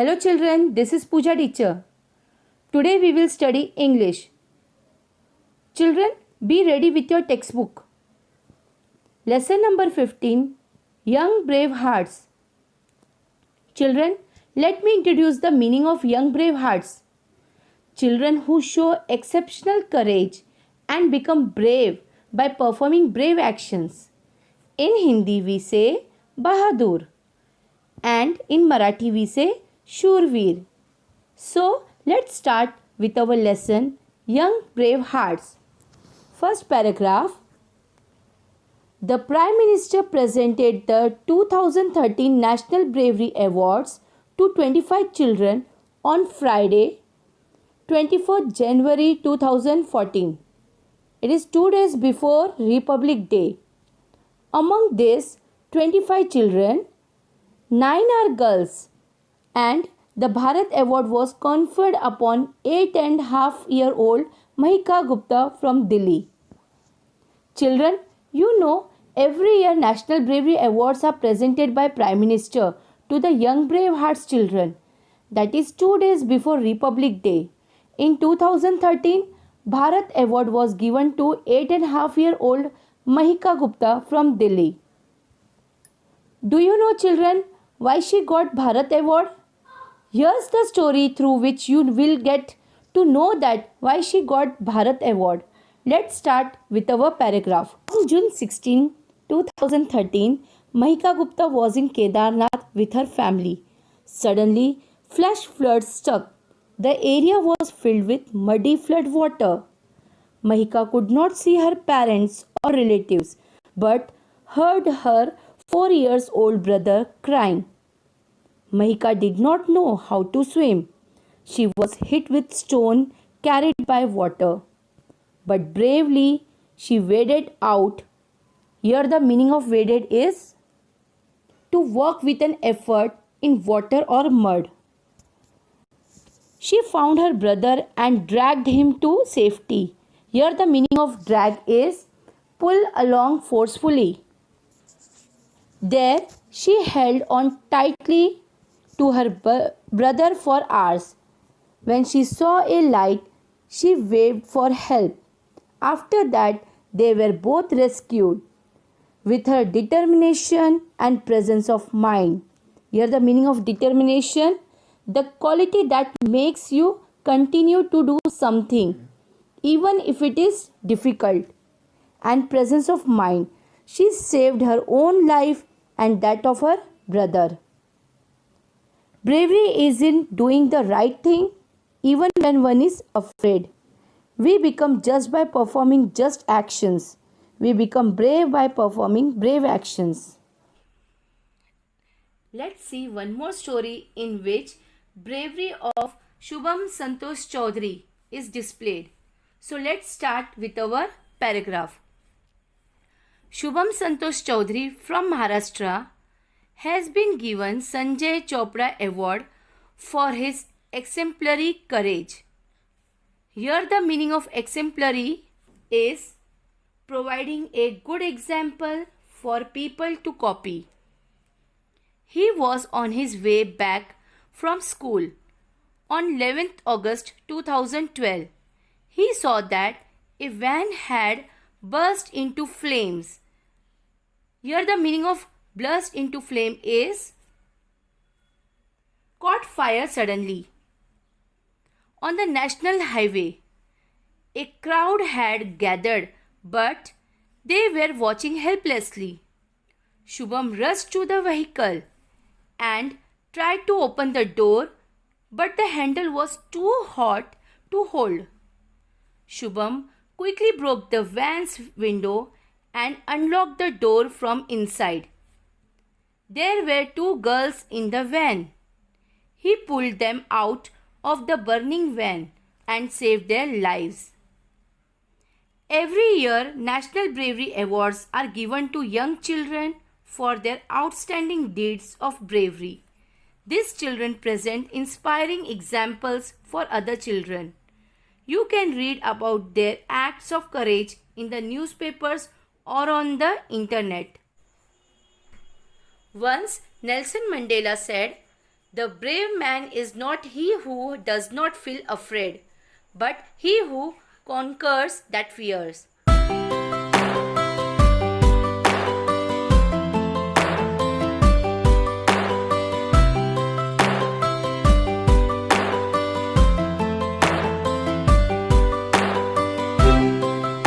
Hello children, this is Pooja teacher. Today we will study English. Children, be ready with your textbook. Lesson number 15, Young Brave Hearts. Children, let me introduce the meaning of young brave hearts. Children who show exceptional courage and become brave by performing brave actions. In Hindi we say Bahadur and in Marathi we say Shurveer. So let's start with our lesson Young Brave Hearts. First paragraph. The Prime Minister presented the 2013 National Bravery Awards to 25 children on Friday, 24th January 2014. It is 2 days before Republic Day. Among these 25 children, 9 are girls and the Bharat Award was conferred upon 8.5-year-old Mahika Gupta from Delhi. Children, you know, every year National Bravery Awards are presented by Prime Minister to the young brave hearts children. That is 2 days before Republic Day. In 2013, Bharat Award was given to 8.5-year-old Mahika Gupta from Delhi. Do you know children why she got Bharat Award? Here's the story through which you will get to know that why she got Bharat Award. Let's start with our paragraph. On June 16, 2013, Mahika Gupta was in Kedarnath with her family. Suddenly, flash floods struck. The area was filled with muddy flood water. Mahika could not see her parents or relatives, but heard her 4-year-old brother crying. Mahika did not know how to swim. She was hit with stone carried by water. But bravely she waded out. Here the meaning of waded is to walk with an effort in water or mud. She found her brother and dragged him to safety. Here the meaning of drag is pull along forcefully. There she held on tightly to her brother for hours. When she saw a light, she waved for help. After that, they were both rescued. With her determination and presence of mind. Here the meaning of determination, the quality that makes you continue to do something, even if it is difficult. And presence of mind, she saved her own life and that of her brother. Bravery is in doing the right thing even when one is afraid. We become just by performing just actions. We become brave by performing brave actions. Let's see one more story in which bravery of Shubham Santosh Chaudhary is displayed. So let's start with our paragraph. Shubham Santosh Chaudhary from Maharashtra has been given Sanjay Chopra Award for his exemplary courage. Here the meaning of exemplary is providing a good example for people to copy. He was on his way back from school on 11th August 2012. He saw that a van had burst into flames. Here the meaning of burst into flame is caught fire suddenly. On the national highway, a crowd had gathered, but they were watching helplessly. Shubham rushed to the vehicle and tried to open the door, but the handle was too hot to hold. Shubham quickly broke the van's window and unlocked the door from inside. There were 2 girls in the van. He pulled them out of the burning van and saved their lives. Every year, National Bravery Awards are given to young children for their outstanding deeds of bravery. These children present inspiring examples for other children. You can read about their acts of courage in the newspapers or on the internet. Once Nelson Mandela said, The brave man is not he who does not feel afraid, but he who conquers that fears.